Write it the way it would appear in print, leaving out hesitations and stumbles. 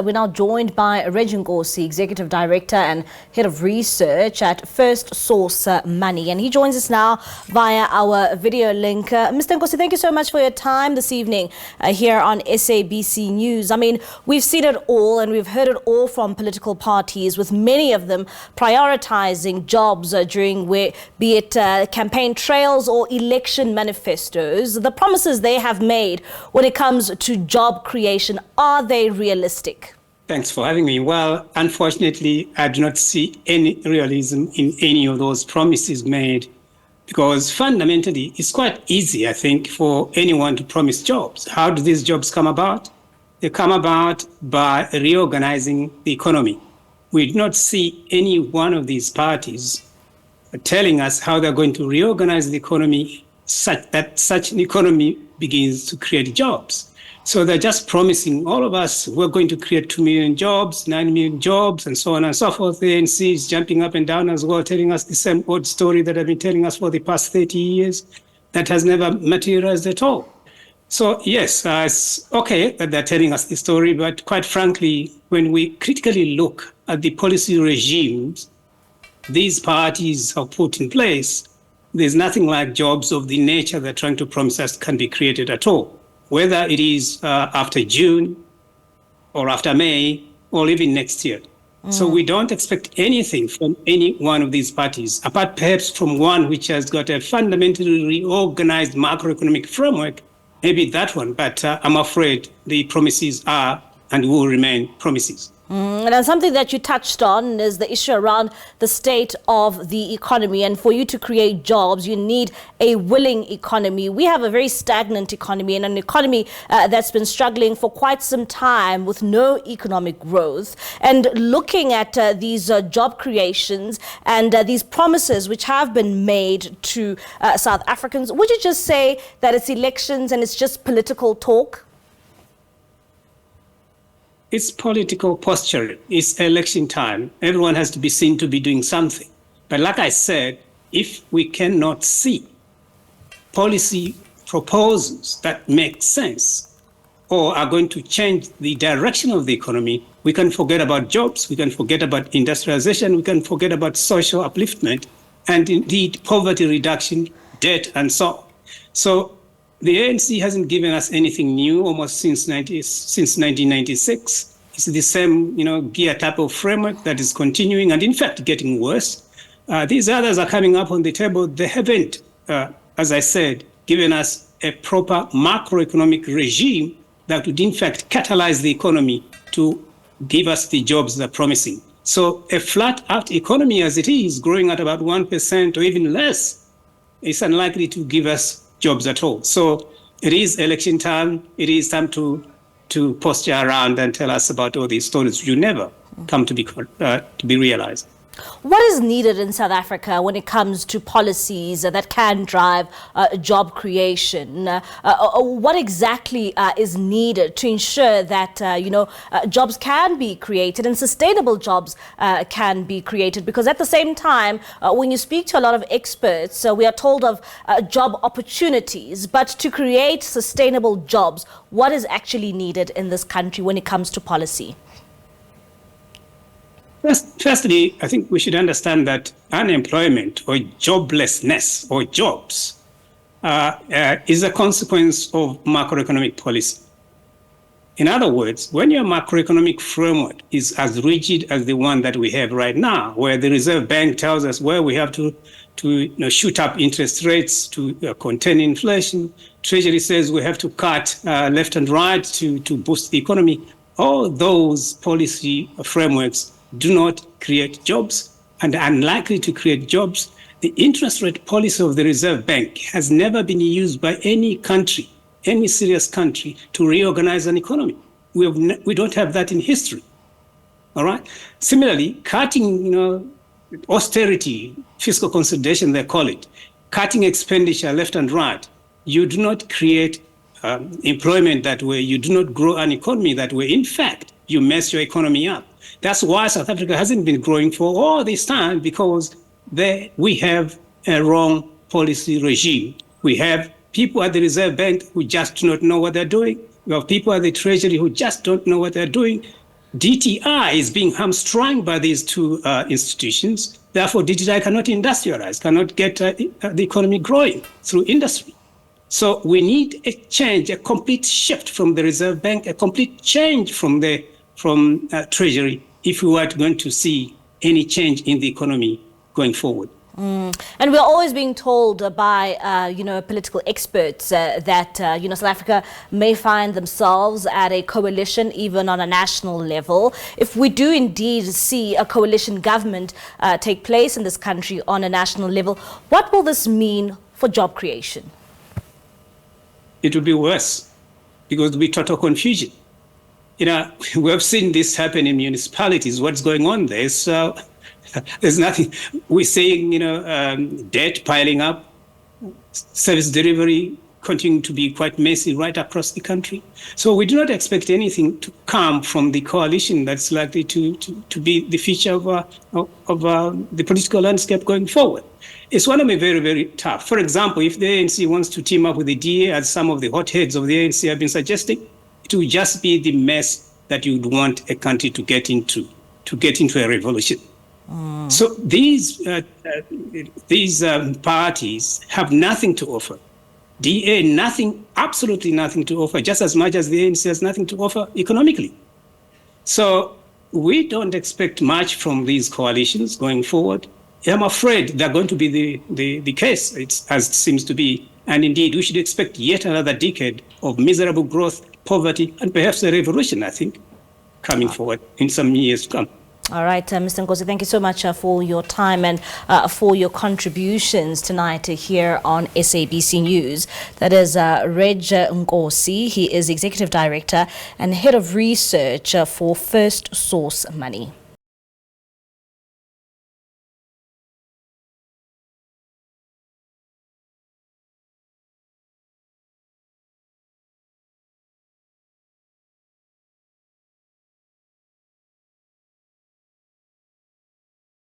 We're now joined by Redge Nkosi, Executive Director and Head of Research at FirstSource Money. And he joins us now via our video link. Mr. Nkosi, thank you so much for your time this evening here on SABC News. I mean, we've seen it all and we've heard it all from political parties, with many of them prioritizing jobs during, be it campaign trails or election manifestos. The promises they have made when it comes to job creation, are they realistic? Thanks for having me. Well, unfortunately, I do not see any realism in any of those promises made, because fundamentally, it's quite easy, I think, for anyone to promise jobs. How do these jobs come about? They come about by reorganizing the economy. We do not see any one of these parties telling us how they're going to reorganize the economy such that such an economy begins to create jobs. So they're just promising all of us, we're going to create 2 million jobs, 9 million jobs, and so on and so forth. The ANC is jumping up and down as well, telling us the same old story that I've been telling us for the past 30 years that has never materialized at all. So yes, it's okay that they're telling us the story, but quite frankly, when we critically look at the policy regimes these parties have put in place, there's nothing like jobs of the nature they're trying to promise us can be created at all. Whether it is after June or after May or even next year. So we don't expect anything from any one of these parties, apart perhaps from one which has got a fundamentally reorganized macroeconomic framework, maybe that one, but I'm afraid the promises are and will remain promises. And something that you touched on is the issue around the state of the economy. And for you to create jobs, you need a willing economy. We have a very stagnant economy, and an economy that's been struggling for quite some time with no economic growth. And looking at these job creations and these promises which have been made to South Africans, would you just say that it's elections and it's just political talk? It's political posturing. It's election time. Everyone has to be seen to be doing something. But like I said, if we cannot see policy proposals that make sense or are going to change the direction of the economy, we can forget about jobs, we can forget about industrialization, we can forget about social upliftment, and indeed poverty reduction, debt, and so on. So the ANC hasn't given us anything new almost since 1996. It's the same, gear type of framework that is continuing and in fact getting worse. These others are coming up on the table. They haven't, as I said, given us a proper macroeconomic regime that would in fact catalyze the economy to give us the jobs they're promising. So a flat out economy as it is, growing at about 1% or even less, is unlikely to give us jobs at all. So it is election time. It is time to posture around and tell us about all these stories you never come to be realized. What is needed in South Africa when it comes to policies that can drive job creation? What exactly is needed to ensure that jobs can be created and sustainable jobs can be created? Because at the same time, when you speak to a lot of experts, we are told of job opportunities, but to create sustainable jobs, what is actually needed in this country when it comes to policy? Firstly, I think we should understand that unemployment or joblessness or jobs is a consequence of macroeconomic policy. In other words, when your macroeconomic framework is as rigid as the one that we have right now, where the Reserve Bank tells us where we have to shoot up interest rates to contain inflation, Treasury says we have to cut left and right to boost the economy, all those policy frameworks do not create jobs and are unlikely to create jobs. The interest rate policy of the Reserve Bank has never been used by any country, any serious country, to reorganize an economy. We don't have that in history. All right. Similarly, cutting, austerity, fiscal consolidation, they call it, cutting expenditure left and right. You do not create employment that way. You do not grow an economy that way. In fact, you mess your economy up. That's why South Africa hasn't been growing for all this time, because we have a wrong policy regime. We have people at the Reserve Bank who just do not know what they're doing. We have people at the Treasury who just don't know what they're doing. DTI is being hamstrung by these two institutions. Therefore, DTI cannot industrialize, cannot get the economy growing through industry. So we need a change, a complete shift from the Reserve Bank, a complete change from Treasury, if we were going to see any change in the economy going forward. And we're always being told by, political experts that, South Africa may find themselves at a coalition even on a national level. If we do indeed see a coalition government take place in this country on a national level, what will this mean for job creation? It will be worse because there will be total confusion. We have seen this happen in municipalities. What's going on there? So there's nothing. We're seeing, debt piling up, service delivery continuing to be quite messy right across the country. So we do not expect anything to come from the coalition that's likely to be the feature of the political landscape going forward. It's going to be very, very tough. For example, if the ANC wants to team up with the DA, as some of the hotheads of the ANC have been suggesting, it will just be the mess that you would want a country to get into a revolution. So these parties have nothing to offer. DA, nothing, absolutely nothing to offer, just as much as the ANC has nothing to offer economically. So we don't expect much from these coalitions going forward. I'm afraid they're going to be the case, as it seems to be. And indeed, we should expect yet another decade of miserable growth, poverty, and perhaps a revolution, I think, coming forward in some years to come. All right, Mr. Nkosi, thank you so much for your time and for your contributions tonight here on SABC News. That is Redge Nkosi. He is Executive Director and Head of Research for FirstSource Money.